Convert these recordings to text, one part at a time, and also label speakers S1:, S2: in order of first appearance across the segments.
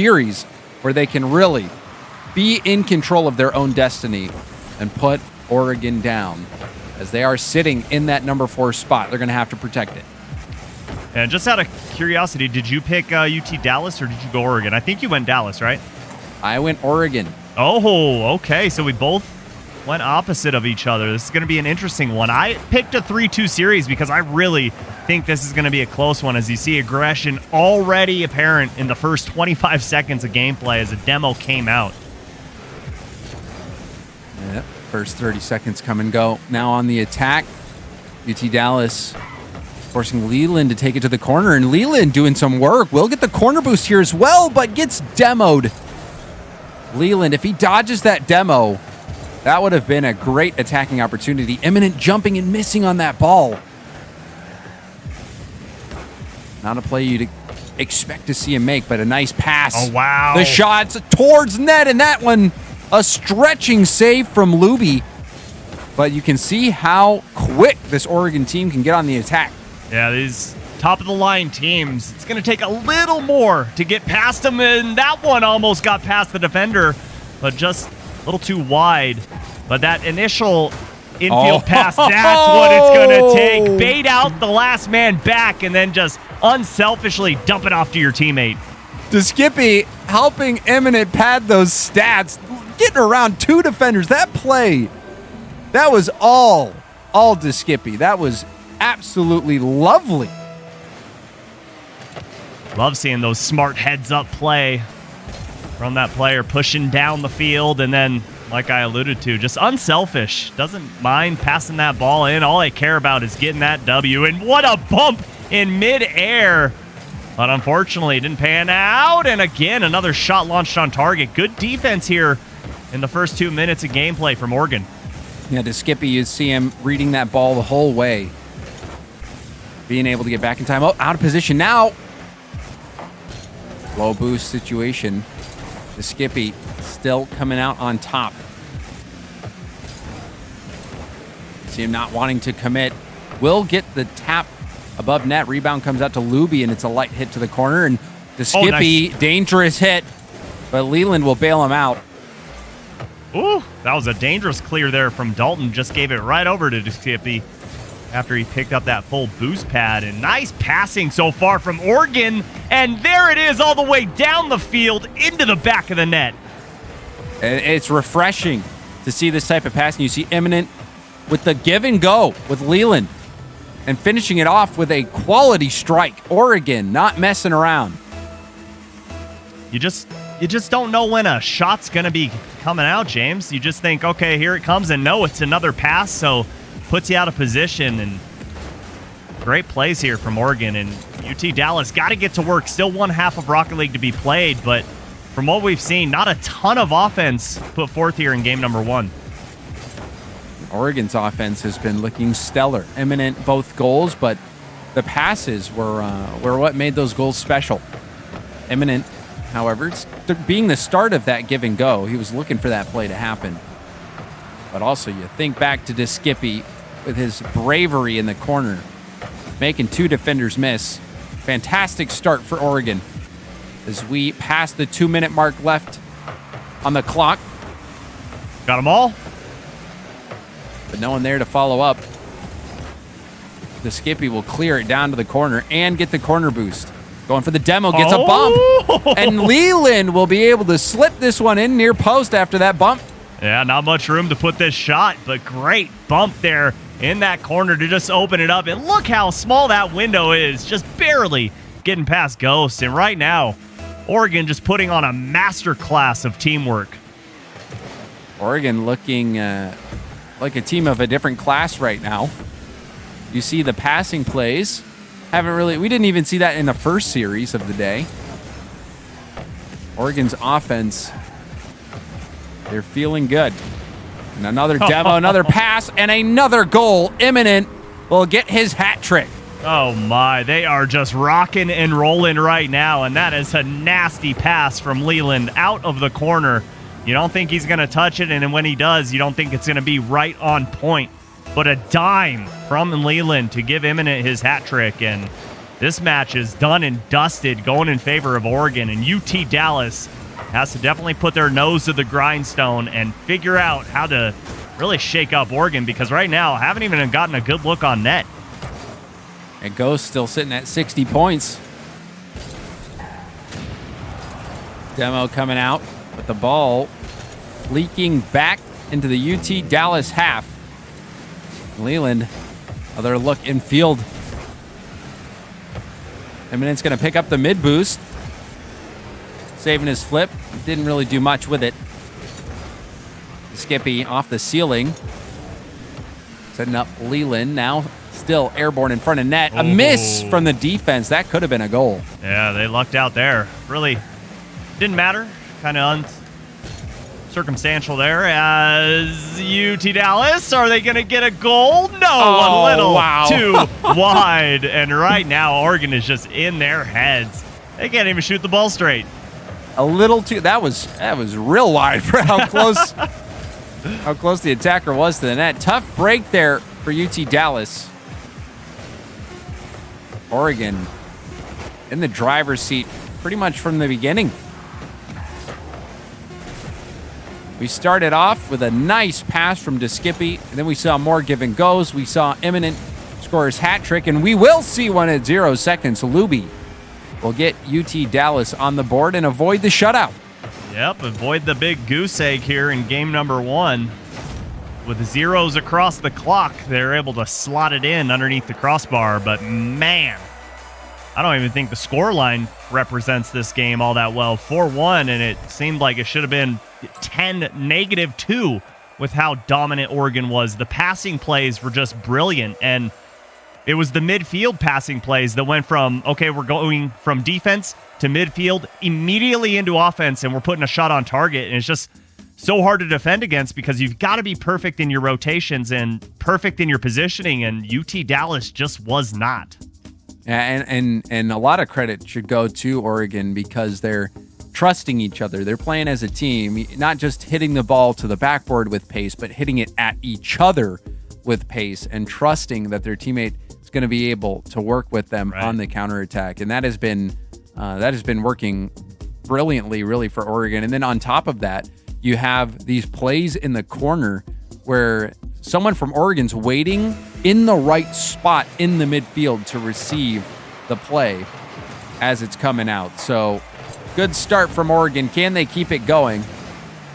S1: series where they can really be in control of their own destiny and put Oregon down. As they are sitting in that number 4 spot, they're going to have to protect it.
S2: And just out of curiosity, did you pick UT Dallas or did you go Oregon? I think you went Dallas, right?
S1: I went Oregon.
S2: Oh, okay. So we both went opposite of each other. This is going to be an interesting one. I picked a 3-2 series because I really think this is going to be a close one, as you see aggression already apparent in the first 25 seconds of gameplay as a demo came out.
S1: Yep. First 30 seconds come and go. Now on the attack, UT Dallas forcing Leland to take it to the corner, and Leland doing some work. Will get the corner boost here as well, but gets demoed. Leland, if he dodges that demo, that would have been a great attacking opportunity. Imminent jumping and missing on that ball. Not a play you'd expect to see him make, but a nice pass.
S2: Oh, wow.
S1: The shot's towards net, and that one, a stretching save from Luby. But you can see how quick this Oregon team can get on the attack.
S2: Yeah, these top-of-the-line teams, it's going to take a little more to get past them, and that one almost got past the defender, but just a little too wide. But that initial infield pass, that's what it's going to take. Bait out the last man back and then just unselfishly dump it off to your teammate.
S1: DeSkippy helping Imminent pad those stats, getting around 2 defenders. That play, that was all DeSkippy. That was absolutely lovely.
S2: Love seeing those smart heads-up play from that player, pushing down the field, and then, like I alluded to, just unselfish. Doesn't mind passing that ball in. All I care about is getting that W, and what a bump in mid-air. But unfortunately, it didn't pan out, and again, another shot launched on target. Good defense here in the first 2 minutes of gameplay from Oregon.
S1: Yeah, DeSkippy, you see him reading that ball the whole way. Being able to get back in time. Oh, out of position now. Low boost situation. DeSkippy still coming out on top. See him not wanting to commit. Will get the tap above net. Rebound comes out to Luby, and it's a light hit to the corner. And DeSkippy,
S2: nice.
S1: Dangerous hit, but Leland will bail him out.
S2: Ooh, that was a dangerous clear there from Dalton. Just gave it right over to DeSkippy after he picked up that full boost pad. And nice passing so far from Oregon. And there it is all the way down the field into the back of the net.
S1: And it's refreshing to see this type of passing. You see Imminent with the give and go with Leland and finishing it off with a quality strike. Oregon not messing around.
S2: You just don't know when a shot's going to be coming out, James. You just think, okay, here it comes, and no, it's another pass, so puts you out of position. And great plays here from Oregon, and UT Dallas got to get to work. Still one half of Rocket League to be played, but from what we've seen, not a ton of offense put forth here in game number 1.
S1: Oregon's offense has been looking stellar. Imminent both goals, but the passes were what made those goals special. Imminent, however, it's being the start of that give and go. He was looking for that play to happen. But also, you think back to DeSkippy with his bravery in the corner, making 2 defenders miss. Fantastic start for Oregon as we pass the 2-minute mark left on the clock.
S2: Got them all.
S1: But no one there to follow up. DeSkippy will clear it down to the corner and get the corner boost. Going for the demo, gets a bump. And Leland will be able to slip this one in near post after that bump.
S2: Yeah, not much room to put this shot, but great bump there in that corner to just open it up. And look how small that window is, just barely getting past Ghost. And right now, Oregon just putting on a masterclass of teamwork.
S1: Oregon looking like a team of a different class right now. You see the passing plays. We didn't even see that in the first series of the day. Oregon's offense, they're feeling good. And another demo, another pass, and another goal. Imminent will get his hat trick.
S2: Oh my, they are just rocking and rolling right now, and that is a nasty pass from Leland out of the corner. You don't think he's going to touch it, and when he does, you don't think it's going to be right on point. But a dime from Leland to give Imminent his hat trick, and This match is done and dusted, going in favor of Oregon, and UT Dallas has to definitely put their nose to the grindstone and figure out how to really shake up Oregon, because right now haven't even gotten a good look on net.
S1: And Ghost still sitting at 60 points. Demo coming out with the ball leaking back into the UT Dallas half. Leland, another look in field. Eminent's going to pick up the mid boost. Saving his flip. Didn't really do much with it. Skippy off the ceiling. Setting up Leland. Now still airborne in front of net. A miss from the defense. That could have been a goal.
S2: Yeah, they lucked out there. Really didn't matter. Kind of circumstantial there as UT Dallas. Are they going to get a goal? No, a little too wide. And right now, Oregon is just in their heads. They can't even shoot the ball straight.
S1: A little too. That was real wide for how close the attacker was to the net. Tough break there for UT Dallas. Oregon in the driver's seat pretty much from the beginning. We started off with a nice pass from DeSkippy, and then we saw more give and goes. We saw Eminent score his hat trick, and we will see one at 0 seconds. Luby will get UT Dallas on the board and avoid the shutout.
S2: Yep, avoid the big goose egg here in game number 1. With the zeros across the clock, they're able to slot it in underneath the crossbar, but man, I don't even think the scoreline represents this game all that well. 4-1, and it seemed like it should have been 10-2 with how dominant Oregon was. The passing plays were just brilliant, and it was the midfield passing plays that went from, okay, we're going from defense to midfield immediately into offense, and we're putting a shot on target, and it's just so hard to defend against because you've got to be perfect in your rotations and perfect in your positioning, and UT Dallas just was not.
S1: Yeah, and a lot of credit should go to Oregon because they're trusting each other. They're playing as a team, not just hitting the ball to the backboard with pace, but hitting it at each other with pace and trusting that their teammate is going to be able to work with them on the counterattack. And that has been working brilliantly, really, for Oregon. And then on top of that, you have these plays in the corner where someone from Oregon's waiting in the right spot in the midfield to receive the play as it's coming out. So good start from Oregon. Can they keep it going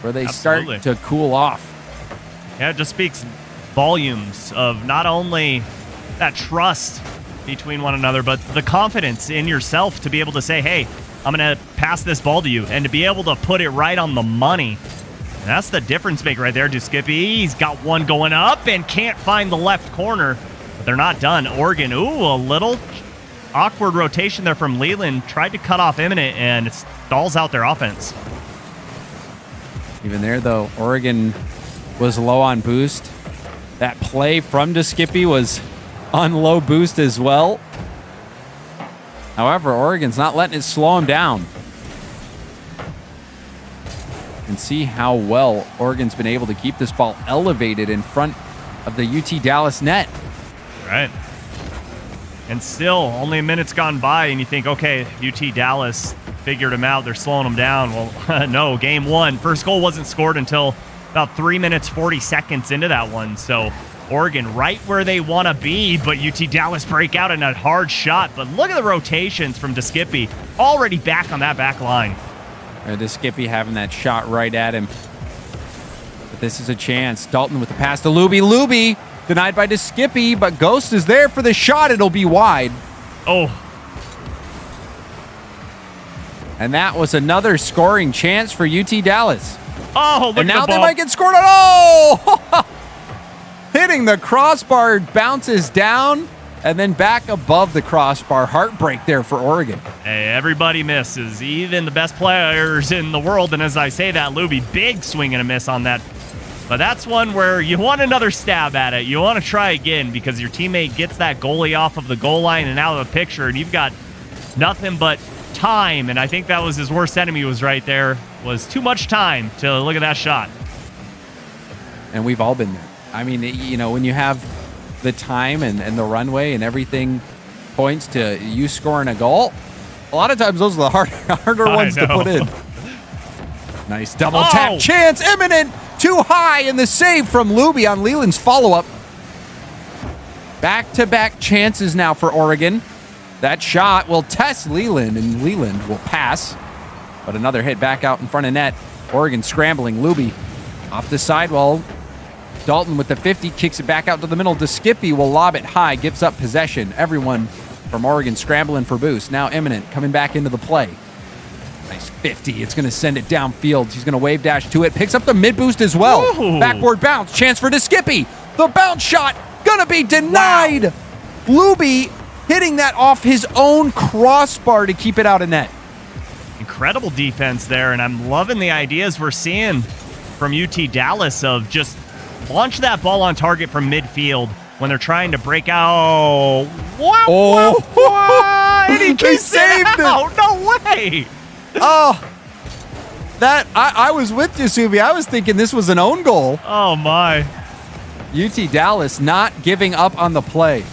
S1: where they start to cool off?
S2: Yeah, it just speaks volumes of not only that trust between one another, but the confidence in yourself to be able to say, hey, I'm going to pass this ball to you, and to be able to put it right on the money. That's the difference maker right there. DeSkippy, he's got one going up and can't find the left corner, but they're not done. Oregon, a little awkward rotation there from Leland. Tried to cut off Eminent, and it stalls out their offense.
S1: Even there, though, Oregon was low on boost. That play from DeSkippy was on low boost as well. However, Oregon's not letting it slow him down. And see how well Oregon's been able to keep this ball elevated in front of the UT Dallas net.
S2: Right. And still, only a minute's gone by, and you think, okay, UT Dallas figured him out. They're slowing him down. Well, no, game 1. First goal wasn't scored until about 3 minutes, 40 seconds into that one. So Oregon right where they want to be, but UT Dallas break out in a hard shot. But look at the rotations from DeSkippy. Already back on that back line.
S1: DeSkippy having that shot right at him. But this is a chance. Dalton with the pass to Luby. Luby denied by DeSkippy, but Ghost is there for the shot. It'll be wide.
S2: Oh.
S1: And that was another scoring chance for UT Dallas.
S2: Oh, look
S1: and
S2: at
S1: now
S2: the
S1: they
S2: ball.
S1: might get scored on. Oh! Hitting the crossbar, bounces down, and then back above the crossbar. Heartbreak there for Oregon.
S2: Hey, everybody misses, even the best players in the world. And as I say that, Luby, big swing and a miss on that. But that's one where you want another stab at it. You want to try again because your teammate gets that goalie off of the goal line and out of the picture, and you've got nothing but time. And I think that was his worst enemy was right there, was too much time to look at that shot.
S1: And we've all been there. I mean, you know, when you have the time and the runway and everything points to you scoring a goal. A lot of times those are the harder ones to put in. Nice double tap chance, imminent, too high, and the save from Luby on Leland's follow-up. Back-to-back chances now for Oregon. That shot will test Leland, and Leland will pass. But another hit back out in front of net. Oregon scrambling. Luby off the sidewall. Dalton with the 50 kicks it back out to the middle. DeSkippy will lob it high, gives up possession. Everyone from Oregon scrambling for boost. Now Imminent coming back into the play. Nice 50. It's going to send it downfield. He's going to wave dash to it. Picks up the mid boost as well.
S2: Ooh.
S1: Backboard bounce. Chance for DeSkippy. The bounce shot going to be denied. Wow. Luby hitting that off his own crossbar to keep it out of net.
S2: Incredible defense there, and I'm loving the ideas we're seeing from UT Dallas of just launch that ball on target from midfield when they're trying to break out. What? And he
S1: saved it.
S2: No way.
S1: Oh, that I was with you, Subi. I was thinking this was an own goal.
S2: Oh, my.
S1: UT Dallas not giving up on the play.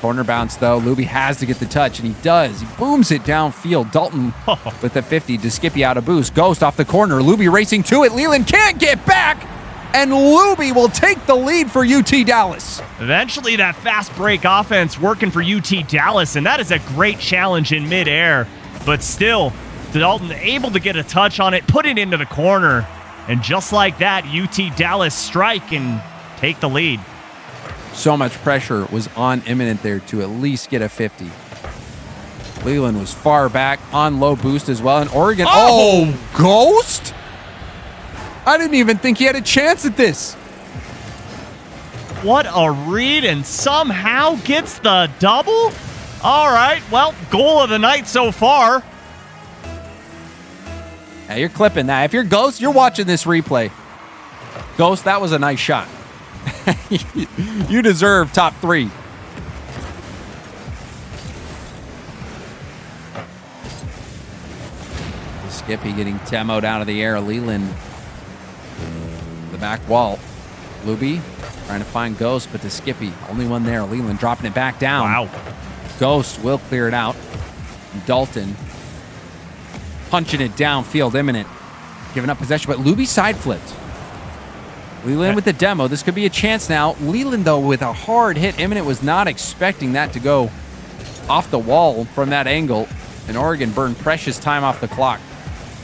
S1: Corner bounce, though. Luby has to get the touch, and he does. He booms it downfield. Dalton with the 50 to Skippy out of boost. Ghost off the corner. Luby racing to it. Leland can't get back, and Luby will take the lead for UT Dallas.
S2: Eventually, that fast break offense working for UT Dallas, and that is a great challenge in midair. But still, Dalton able to get a touch on it, put it into the corner, and just like that, UT Dallas strike and take the lead.
S1: So much pressure was on Imminent there to at least get a 50. Leland was far back on low boost as well. And Oregon, Ghost? I didn't even think he had a chance at this.
S2: What a read, and somehow gets the double? All right, well, goal of the night so far.
S1: Now you're clipping that. If you're Ghost, you're watching this replay. Ghost, that was a nice shot. You deserve top 3. Skippy getting demoed out of the air. Leland, the back wall. Luby trying to find Ghost, but the Skippy, only one there. Leland dropping it back down.
S2: Wow.
S1: Ghost will clear it out. Dalton punching it downfield, Imminent. Giving up possession, but Luby side flipped. Leland with the demo. This could be a chance now. Leland, though, with a hard hit. Imminent was not expecting that to go off the wall from that angle. And Oregon burned precious time off the clock.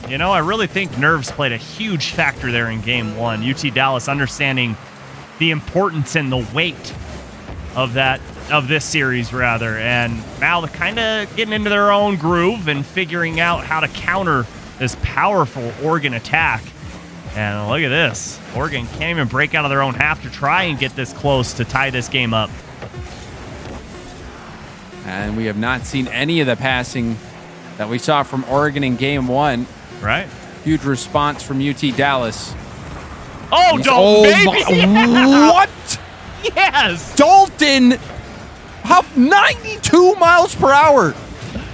S2: You know, I really think nerves played a huge factor there in game 1. UT Dallas understanding the importance and the weight of this series, rather. And now they're kind of getting into their own groove and figuring out how to counter this powerful Oregon attack. And look at this. Oregon can't even break out of their own half to try and get this close to tie this game up.
S1: And we have not seen any of the passing that we saw from Oregon in game 1.
S2: Right.
S1: Huge response from UT Dallas.
S2: What? Yes.
S1: Dalton, 92 miles per hour.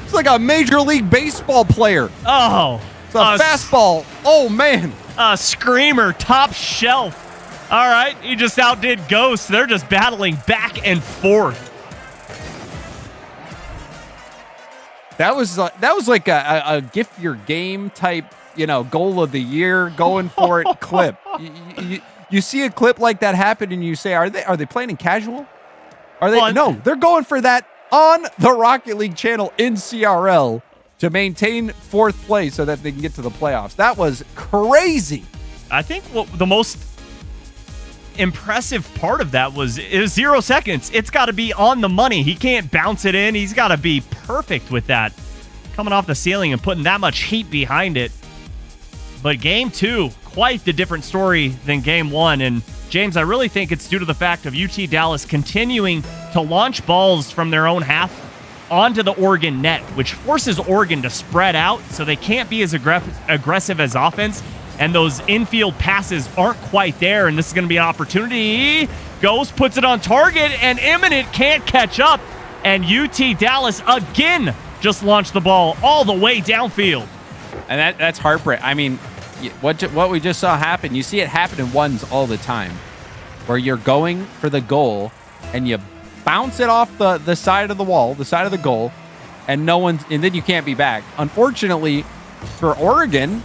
S1: It's like a Major League Baseball player.
S2: Oh.
S1: It's a fastball. Oh, man.
S2: A screamer, top shelf. All right, he just outdid Ghost. They're just battling back and forth.
S1: That was like a gift your game type, goal of the year, going for it clip. You see a clip like that happen, and you say, "Are they playing in casual? Are they? No, they're going for that on the Rocket League channel in CRL." To maintain 4th place so that they can get to the playoffs. That was crazy.
S2: I think the most impressive part of that was 0 seconds. It's got to be on the money. He can't bounce it in. He's got to be perfect with that. Coming off the ceiling and putting that much heat behind it. But game 2, quite the different story than game 1. And James, I really think it's due to the fact of UT Dallas continuing to launch balls from their own half onto the Oregon net, which forces Oregon to spread out so they can't be as aggressive as offense, and those infield passes aren't quite there, and this is going to be an opportunity. Ghost puts it on target, and Imminent can't catch up, and UT Dallas again just launched the ball all the way downfield.
S1: And that's heartbreak. I mean, what we just saw happen, you see it happen in ones all the time, where you're going for the goal, and you bounce it off the side of the wall, the side of the goal, and then you can't be back. Unfortunately for Oregon,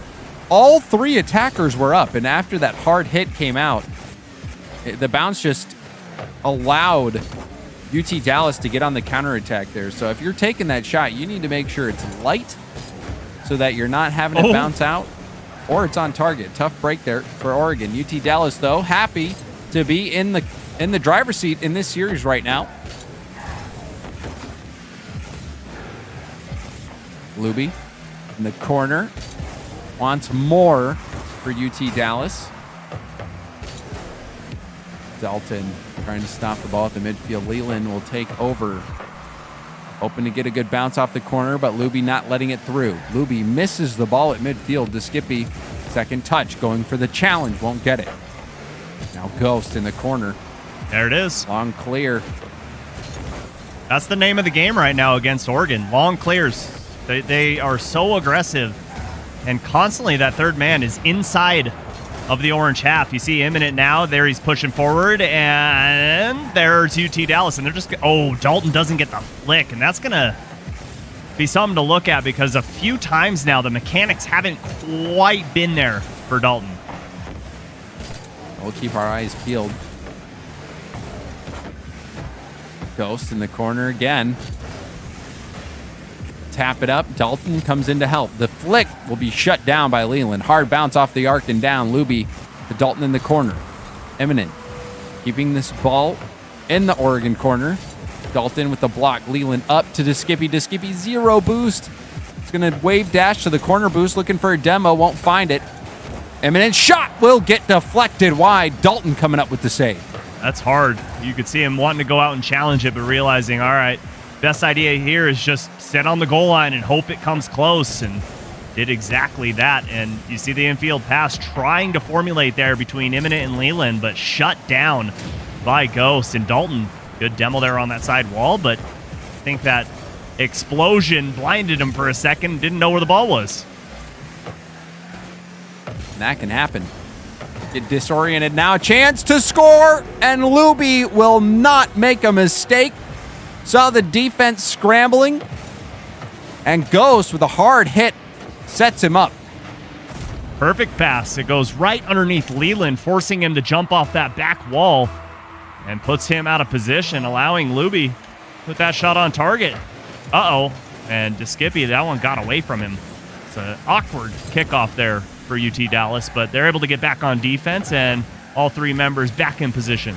S1: all 3 attackers were up, and after that hard hit came out, the bounce just allowed UT Dallas to get on the counterattack there. So if you're taking that shot, you need to make sure it's light so that you're not having to bounce out, or it's on target. Tough break there for Oregon. UT Dallas, though, happy to be in the driver's seat in this series right now. Luby in the corner wants more for UT Dallas. Dalton trying to stop the ball at the midfield. Leland will take over. Hoping to get a good bounce off the corner, but Luby not letting it through. Luby misses the ball at midfield to Skippy. Second touch, going for the challenge, won't get it. Now Ghost in the corner.
S2: There it is.
S1: Long clear.
S2: That's the name of the game right now against Oregon. Long clears. They are so aggressive, and constantly that third man is inside of the orange half. You see Imminent now. There he's pushing forward, and there's UT Dallas, and they're just... Oh, Dalton doesn't get the flick, and that's going to be something to look at because a few times now the mechanics haven't quite been there for Dalton.
S1: We'll keep our eyes peeled. Ghost in the corner again. Tap it up. Dalton comes in to help. The flick will be shut down by Leland. Hard bounce off the arc and down. Luby to Dalton in the corner. Imminent keeping this ball in the Oregon corner. Dalton with the block. Leland up to Skippy. Skippy, 0 boost. It's going to wave dash to the corner boost. Looking for a demo. Won't find it. Imminent shot will get deflected wide. Dalton coming up with the save.
S2: That's hard. You could see him wanting to go out and challenge it, but realizing, all right, best idea here is just sit on the goal line and hope it comes close, and did exactly that. And you see the infield pass trying to formulate there between Imminent and Leland, but shut down by Ghost. And Dalton, good demo there on that side wall, but I think that explosion blinded him for a second, didn't know where the ball was.
S1: And that can happen. Get disoriented now. Chance to score, and Luby will not make a mistake. Saw the defense scrambling, and Ghost with a hard hit sets him up.
S2: Perfect pass. It goes right underneath Leland, forcing him to jump off that back wall and puts him out of position, allowing Luby to put that shot on target. Uh-oh. And Skippy, that one got away from him. It's an awkward kickoff there for UT Dallas, but they're able to get back on defense, and all 3 members back in position.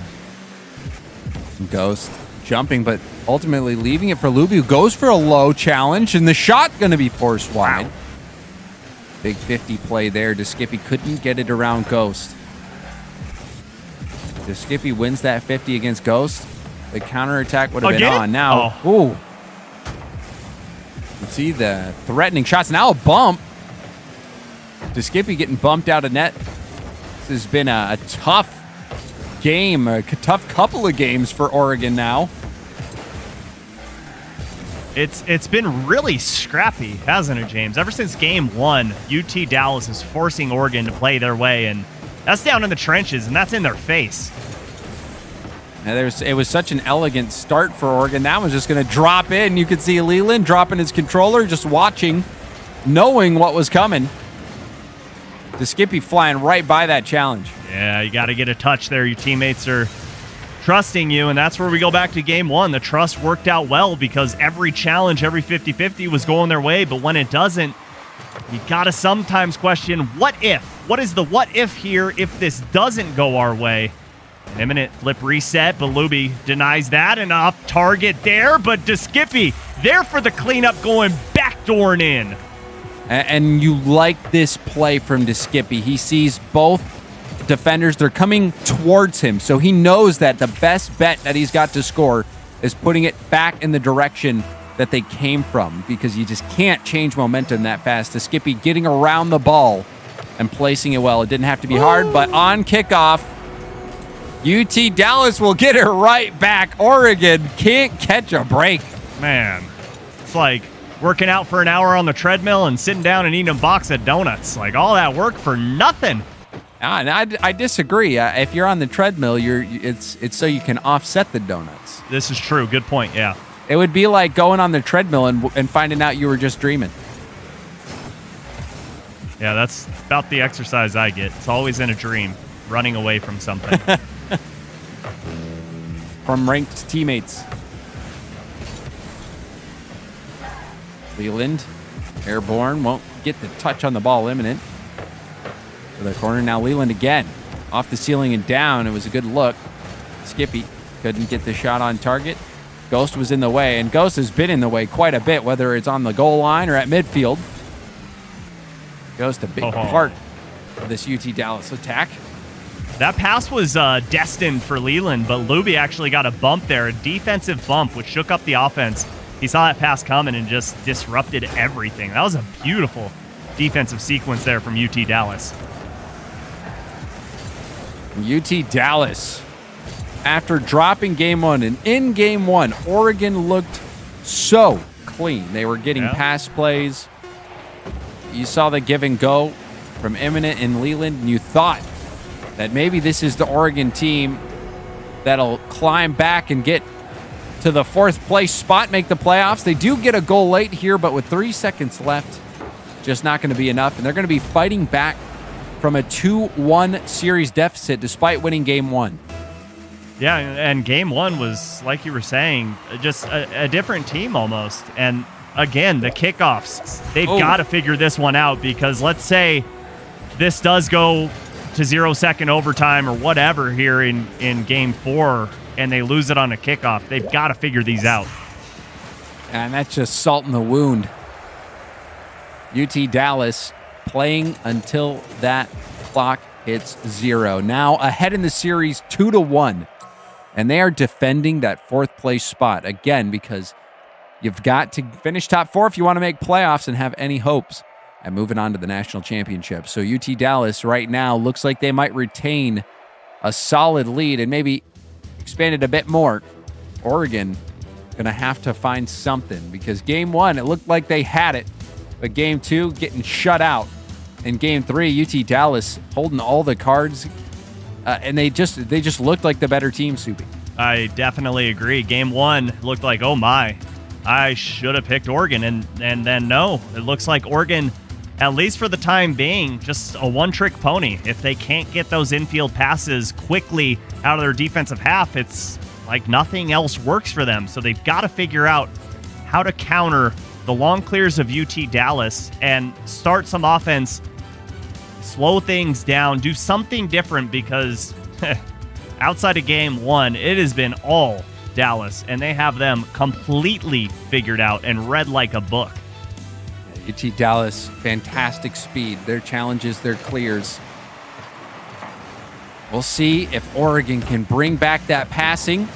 S1: Ghost jumping, but ultimately leaving it for Luby, who goes for a low challenge, and the shot going to be forced wide. Wow. Big 50 play there. Skippy couldn't get it around Ghost. Skippy wins that 50 against Ghost. The counterattack would have been on. Now, ooh. You see the threatening shots. Now a bump. Skippy getting bumped out of net. This has been a tough game, a tough couple of games for Oregon now.
S2: It's been really scrappy, hasn't it, James? Ever since game 1, UT Dallas is forcing Oregon to play their way, and that's down in the trenches, and that's in their face.
S1: And it was such an elegant start for Oregon. That one's just going to drop in. You could see Leland dropping his controller, just watching, knowing what was coming. Skippy flying right by that challenge.
S2: Yeah, you got to get a touch there. Your teammates are trusting you, and that's where we go back to game 1. The trust worked out well because every challenge, every 50-50 was going their way, but when it doesn't, you got to sometimes question, what if? What is the what if here if this doesn't go our way? An imminent flip reset, but Luby denies that, and off target there, but Skippy there for the cleanup, going backdooring in.
S1: And you like this play from Skippy. He sees both defenders. They're coming towards him, so he knows that the best bet that he's got to score is putting it back in the direction that they came from, because you just can't change momentum that fast. Skippy getting around the ball and placing it well. It didn't have to be hard, but on kickoff, UT Dallas will get it right back. Oregon can't catch a break.
S2: Man, it's like working out for an hour on the treadmill and sitting down and eating a box of donuts. Like all that work for nothing.
S1: And I disagree. If you're on the treadmill, it's so you can offset the donuts.
S2: This is true. Good point. Yeah.
S1: It would be like going on the treadmill and finding out you were just dreaming.
S2: Yeah, that's about the exercise I get. It's always in a dream, running away from something.
S1: From ranked teammates. Leland, airborne, won't get the touch on the ball. Imminent. To the corner now. Leland again. Off the ceiling and down. It was a good look. Skippy couldn't get the shot on target. Ghost was in the way, and Ghost has been in the way quite a bit, whether it's on the goal line or at midfield. Ghost a big part of this UT Dallas attack.
S2: That pass was destined for Leland, but Luby actually got a bump there, a defensive bump, which shook up the offense. He saw that pass coming and just disrupted everything. That was a beautiful defensive sequence there from UT Dallas.
S1: UT Dallas, after dropping game one, and in game one, Oregon looked so clean. They were getting pass plays. You saw the give and go from Imminent and Leland, and you thought that maybe this is the Oregon team that'll climb back and get to the fourth place spot, make the playoffs. They do get a goal late here, but with 3 seconds left, just not going to be enough. And they're going to be fighting back from a 2-1 series deficit despite winning game one.
S2: Yeah, and game one was, like you were saying, just a different team almost. And again, the kickoffs, they've got to figure this one out, because let's say this does go to 0-second overtime or whatever here in game four, and they lose it on a kickoff. They've got to figure these out.
S1: And that's just salt in the wound. UT Dallas playing until that clock hits 0. Now ahead in the series 2-1. And they are defending that fourth place spot again, because you've got to finish top 4 if you want to make playoffs and have any hopes at moving on to the national championship. So UT Dallas right now looks like they might retain a solid lead and maybe expand it a bit more. Oregon going to have to find something, because game one, it looked like they had it, but game two getting shut out. In game three, UT Dallas holding all the cards, and they just looked like the better team, Soupy.
S2: I definitely agree. Game one looked like, oh my, I should have picked Oregon, and then no. It looks like Oregon, at least for the time being, just a one-trick pony. If they can't get those infield passes quickly out of their defensive half, it's like nothing else works for them. So they've got to figure out how to counter the long clears of UT Dallas and start some offense, slow things down, do something different, because outside of game one, it has been all Dallas, and they have them completely figured out and read like a book.
S1: UT Dallas, fantastic speed. Their challenges, their clears. We'll see if Oregon can bring back that passing,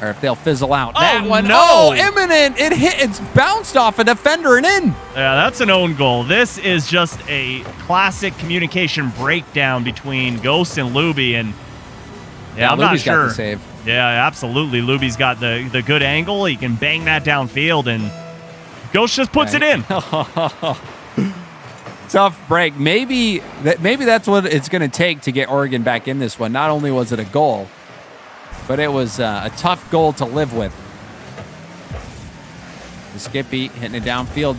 S1: or if they'll fizzle out. That one,
S2: no!
S1: Imminent! It's bounced off a defender and in.
S2: Yeah, that's an own goal. This is just a classic communication breakdown between Ghost and Luby, and I'm not
S1: Luby's
S2: sure.
S1: Got the save.
S2: Yeah, absolutely. Luby's got the good angle. He can bang that downfield, and Ghost just puts it in.
S1: Tough break. Maybe that's what it's going to take to get Oregon back in this one. Not only was it a goal, but it was a tough goal to live with. The Skippy hitting it downfield.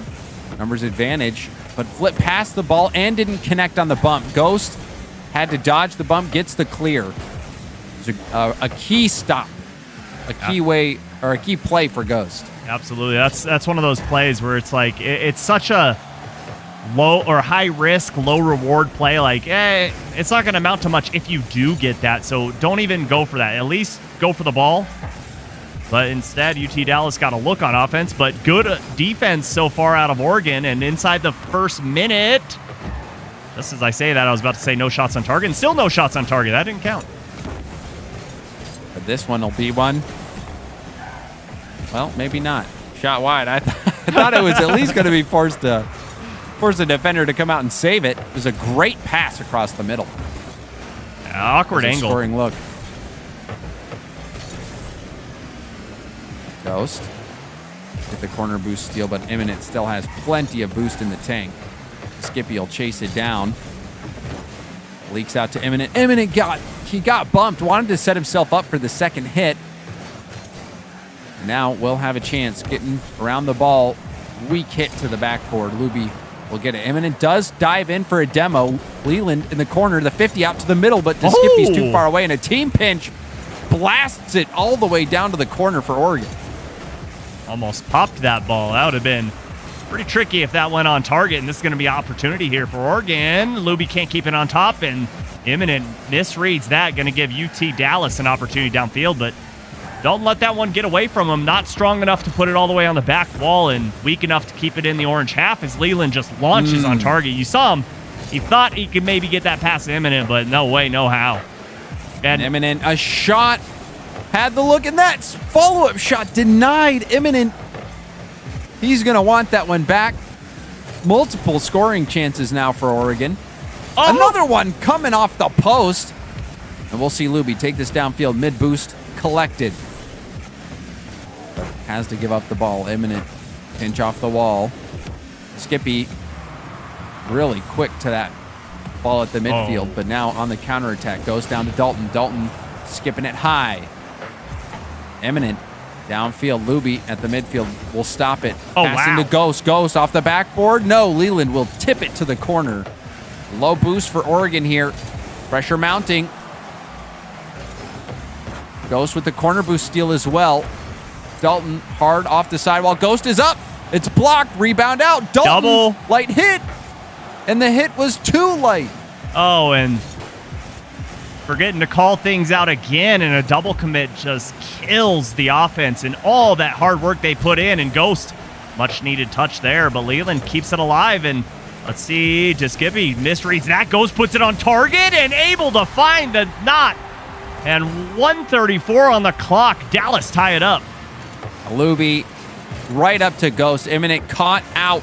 S1: Numbers advantage, but flipped past the ball and didn't connect on the bump. Ghost had to dodge the bump, gets the clear. It was a key stop, a key way, or a key play for Ghost.
S2: Absolutely. That's one of those plays where it's like it's such a low or high risk, low reward play. Like, it's not going to amount to much if you do get that. So don't even go for that. At least go for the ball. But instead, UT Dallas got a look on offense, but good defense so far out of Oregon. And inside the first minute, just as I say that, I was about to say no shots on target, and still no shots on target. That didn't count.
S1: But this one will be one. Well, maybe not. Shot wide. I thought it was at least going to be forced the defender to come out and save it. It was a great pass across the middle.
S2: Awkward angle.
S1: Scoring look. Ghost with the corner boost steal, but Imminent still has plenty of boost in the tank. Skippy will chase it down. Leaks out to Imminent. Imminent got bumped. Wanted to set himself up for the second hit. Now we'll have a chance getting around the ball. Weak hit to the backboard. Luby will get it. Imminent does dive in for a demo. Leland in the corner, the 50 out to the middle, but Skippy's too far away, and a team pinch blasts it all the way down to the corner for Oregon.
S2: Almost popped that ball. That would have been pretty tricky if that went on target, and this is going to be opportunity here for Oregon. Luby can't keep it on top, and Imminent misreads that. Going to give UT Dallas an opportunity downfield, but don't let that one get away from him. Not strong enough to put it all the way on the back wall and weak enough to keep it in the orange half as Leland just launches on target. You saw him. He thought he could maybe get that past Imminent, but no way, no how.
S1: And Imminent, a shot. Had the look, and that follow-up shot denied Imminent. He's going to want that one back. Multiple scoring chances now for Oregon. Another one coming off the post. And we'll see Luby take this downfield mid-boost, collected. But has to give up the ball. Imminent pinch off the wall. Skippy really quick to that ball at the midfield, but now on the counterattack goes down to Dalton. Dalton skipping it high. Imminent downfield. Luby at the midfield will stop it. Passing to Ghost. Ghost off the backboard. No, Leland will tip it to the corner. Low boost for Oregon here. Pressure mounting. Ghost with the corner boost steal as well. Dalton hard off the sidewall. Ghost is up. It's blocked. Rebound out. Dalton.
S2: Double.
S1: Light hit. And the hit was too light.
S2: Oh, and forgetting to call things out again, and a double commit just kills the offense and all that hard work they put in. And Ghost, much needed touch there, but Leland keeps it alive. And let's see, Skippy misreads that. Ghost puts it on target and able to find the knot. And 1:34 on the clock. Dallas tie it up.
S1: Luby right up to Ghost. Imminent caught out.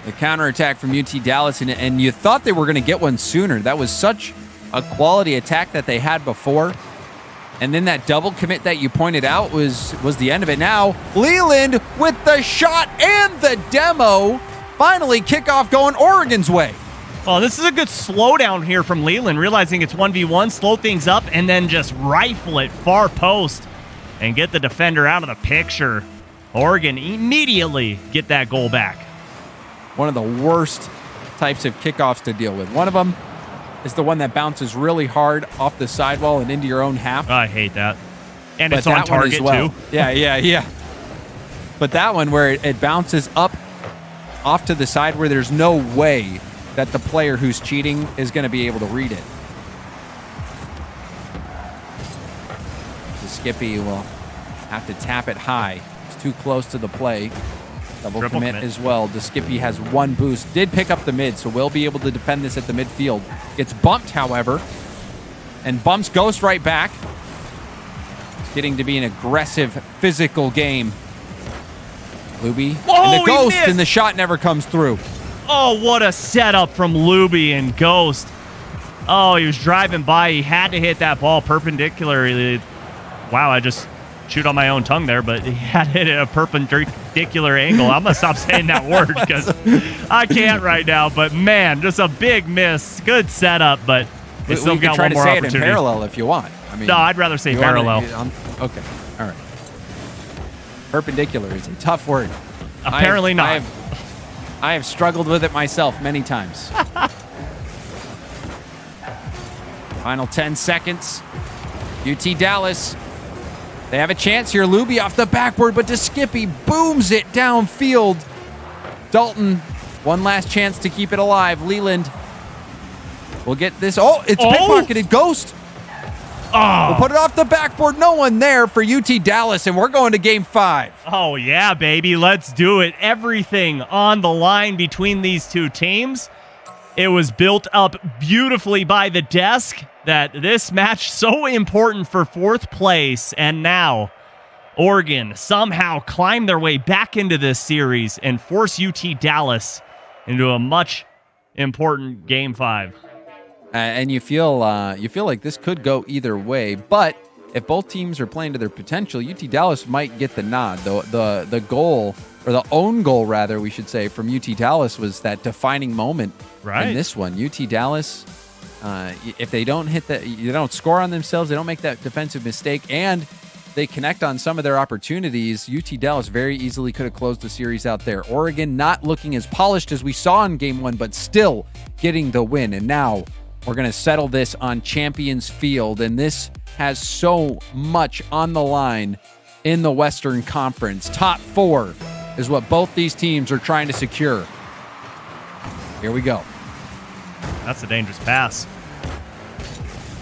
S1: The counterattack from UT Dallas, and you thought they were going to get one sooner. That was such a quality attack that they had before. And then that double commit that you pointed out was the end of it. Now, Leland with the shot and the demo. Finally, kickoff going Oregon's way.
S2: Well, this is a good slowdown here from Leland, realizing it's 1v1, slow things up, and then just rifle it far post and get the defender out of the picture. Oregon immediately get that goal back.
S1: One of the worst types of kickoffs to deal with. One of them is the one that bounces really hard off the sidewall and into your own half.
S2: I hate that. And it's on target, too.
S1: Yeah. But that one where it bounces up off to the side where there's no way that the player who's cheating is going to be able to read it. The Skippy will have to tap it high. It's too close to the play. Double commit as well. The Skippy has one boost. Did pick up the mid, so we'll be able to defend this at the midfield. Gets bumped, however, and bumps Ghost right back. It's getting to be an aggressive, physical game. Luby and the Ghost, and the shot never comes through.
S2: Oh, what a setup from Luby and Ghost. Oh, he was driving by. He had to hit that ball perpendicularly. Wow, I just chewed on my own tongue there, but he had to hit it at a perpendicular angle. I'm going to stop saying that word because I can't right now. But, man, just a big miss. Good setup, but
S1: we still got one more opportunity. We can try to say it in parallel if you want. I mean,
S2: no, I'd rather say parallel.
S1: Okay, all right. Perpendicular is a tough word.
S2: Apparently not.
S1: I have struggled with it myself many times. Final 10 seconds. UT Dallas. They have a chance here. Luby off the backboard, but Skippy booms it downfield. Dalton, one last chance to keep it alive. Leland will get this. Oh, it's pickpocketed. Ghost.
S2: Oh.
S1: We'll put it off the backboard. No one there for UT Dallas, and we're going to game 5.
S2: Oh, yeah, baby. Let's do it. Everything on the line between these two teams. It was built up beautifully by the desk that this match so important for 4th place. And now Oregon somehow climb their way back into this series and force UT Dallas into a much important game 5.
S1: And you feel like this could go either way, but if both teams are playing to their potential, UT Dallas might get the nod. The goal or the own goal, rather, we should say, from UT Dallas was that defining moment in this one. UT Dallas, if they don't hit that, they don't score on themselves, they don't make that defensive mistake, and they connect on some of their opportunities, UT Dallas very easily could have closed the series out there. Oregon not looking as polished as we saw in game one, but still getting the win. And now we're going to settle this on Champions Field, and this has so much on the line in the Western Conference. Top 4 is what both these teams are trying to secure. Here we go.
S2: That's a dangerous pass.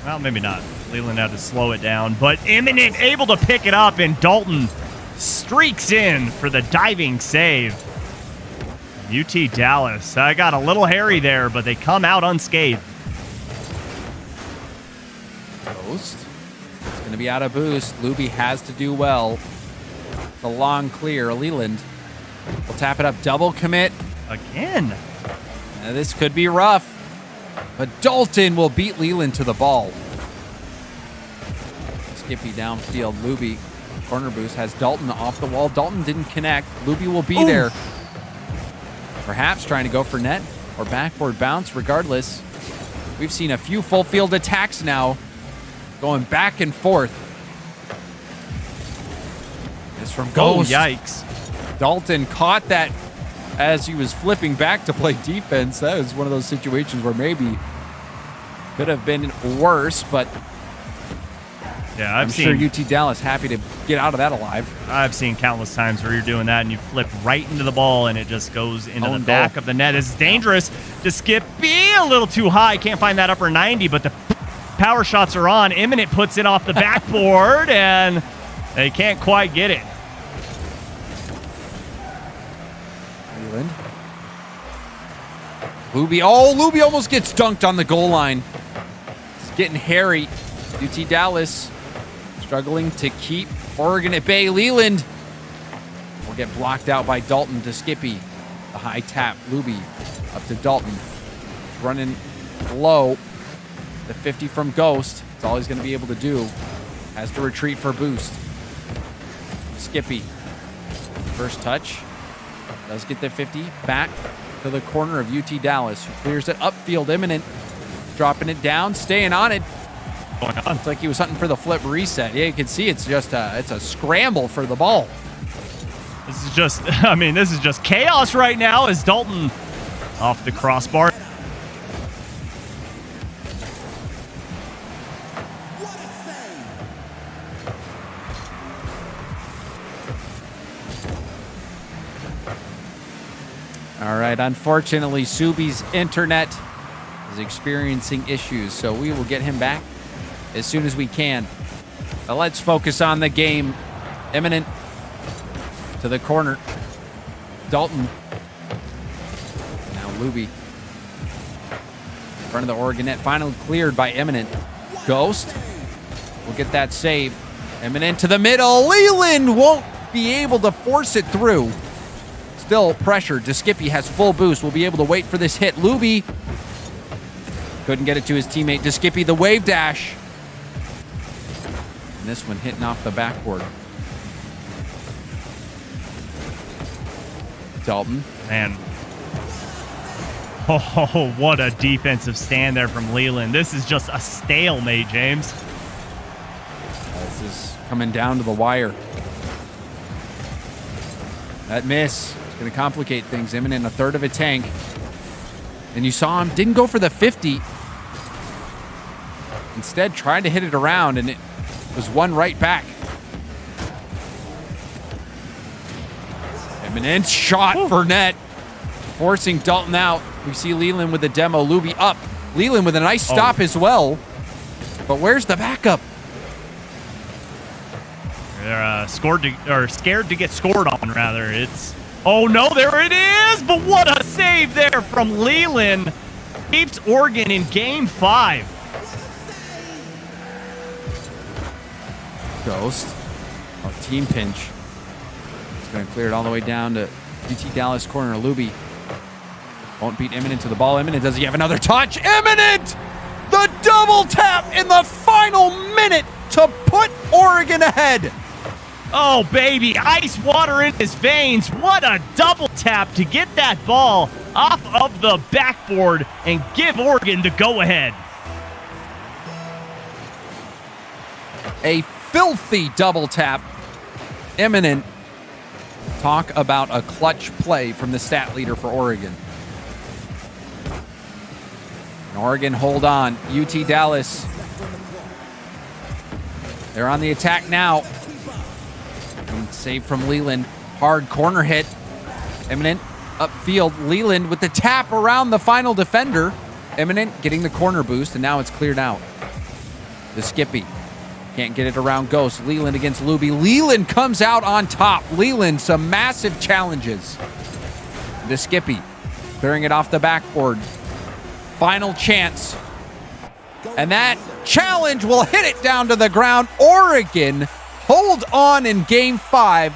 S2: Well, maybe not. Leland had to slow it down, but Eminent able to pick it up, and Dalton streaks in for the diving save. UT Dallas, I got a little hairy there, but they come out unscathed.
S1: Ghost. It's going to be out of boost. Luby has to do well. It's a long clear. Leland will tap it up. Double commit.
S2: Again.
S1: Now, this could be rough, but Dalton will beat Leland to the ball. Skippy downfield. Luby, corner boost, has Dalton off the wall. Dalton didn't connect. Luby will be there. Perhaps trying to go for net or backboard bounce. Regardless, we've seen a few full field attacks now going back and forth. It's from Ghost.
S2: Oh, yikes.
S1: Dalton caught that as he was flipping back to play defense. That was one of those situations where maybe could have been worse, but
S2: yeah,
S1: I'm sure UT Dallas happy to get out of that alive.
S2: I've seen countless times where you're doing that and you flip right into the ball and it just goes into the back of the net. It's dangerous to skip. Be a little too high. Can't find that upper 90, but the power shots are on. Eminent puts it off the backboard and they can't quite get it.
S1: Leland. Luby. Oh, Luby almost gets dunked on the goal line. It's getting hairy. UT Dallas struggling to keep Oregon at bay. Leland will get blocked out by Dalton to Skippy. The high tap. Luby up to Dalton. Running low. The 50 from Ghost. That's all he's going to be able to do. Has to retreat for boost. Skippy. First touch. Does get the 50 back to the corner of UT Dallas, who clears it upfield. Eminent dropping it down, staying on it. It's like he was hunting for the flip reset. Yeah, you can see it's just it's a scramble for the ball.
S2: This is just, I mean, this is just chaos right now as Dalton off the crossbar.
S1: All right, unfortunately, Subi's internet is experiencing issues, so we will get him back as soon as we can. But let's focus on the game. Eminent to the corner. Dalton. Now Luby. In front of the Oregon net. Finally cleared by Eminent. Ghost will get that save. Eminent to the middle. Leland won't be able to force it through. Still pressured. DeSkippy has full boost. Will be able to wait for this hit. Luby couldn't get it to his teammate. DeSkippy, the wave dash. And this one hitting off the backboard. Dalton.
S2: Man. Oh, what a defensive stand there from Leland. This is just a stalemate, James.
S1: This is coming down to the wire. That miss is going to complicate things. Eminent a third of a tank. And you saw him, didn't go for the 50. Instead, tried to hit it around, and it was one right back. Eminent shot for net, forcing Dalton out. We see Leland with the demo. Luby up. Leland with a nice stop as well. But where's the backup?
S2: They're scared to get scored on, rather. It's, oh no, there it is! But what a save there from Leland. Keeps Oregon in game 5.
S1: Ghost. Oh, team pinch. He's going to clear it all the way down to UT Dallas corner. Luby won't beat Eminent to the ball. Eminent, does he have another touch? Eminent! The double tap in the final minute to put Oregon ahead.
S2: Oh, baby, ice water in his veins. What a double tap to get that ball off of the backboard and give Oregon the go-ahead.
S1: A filthy double tap. Imminent. Talk about a clutch play from the stat leader for Oregon. And Oregon, hold on. UT Dallas. They're on the attack now. Save from Leland. Hard corner hit. Imminent upfield. Leland with the tap around the final defender. Imminent getting the corner boost, and now it's cleared out. The Skippy. Can't get it around Ghost. Leland against Luby. Leland comes out on top. Leland, some massive challenges. The Skippy clearing it off the backboard. Final chance. And that challenge will hit it down to the ground. Oregon hold on in game 5,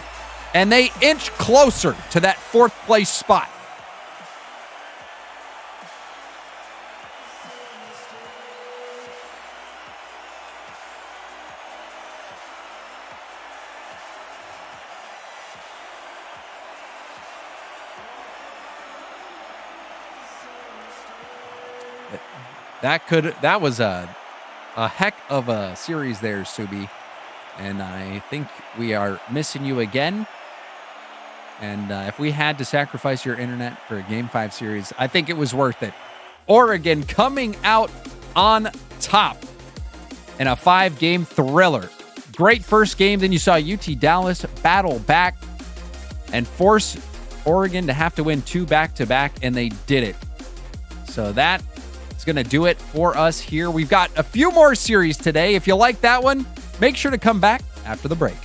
S1: and they inch closer to that 4th place spot. That was a heck of a series there, Subi. And I think we are missing you again. And if we had to sacrifice your internet for a Game 5 series, I think it was worth it. Oregon coming out on top in a 5-game thriller. Great first game. Then you saw UT Dallas battle back and force Oregon to have to win 2 back-to-back, and they did it. So that is going to do it for us here. We've got a few more series today. If you like that one, make sure to come back after the break.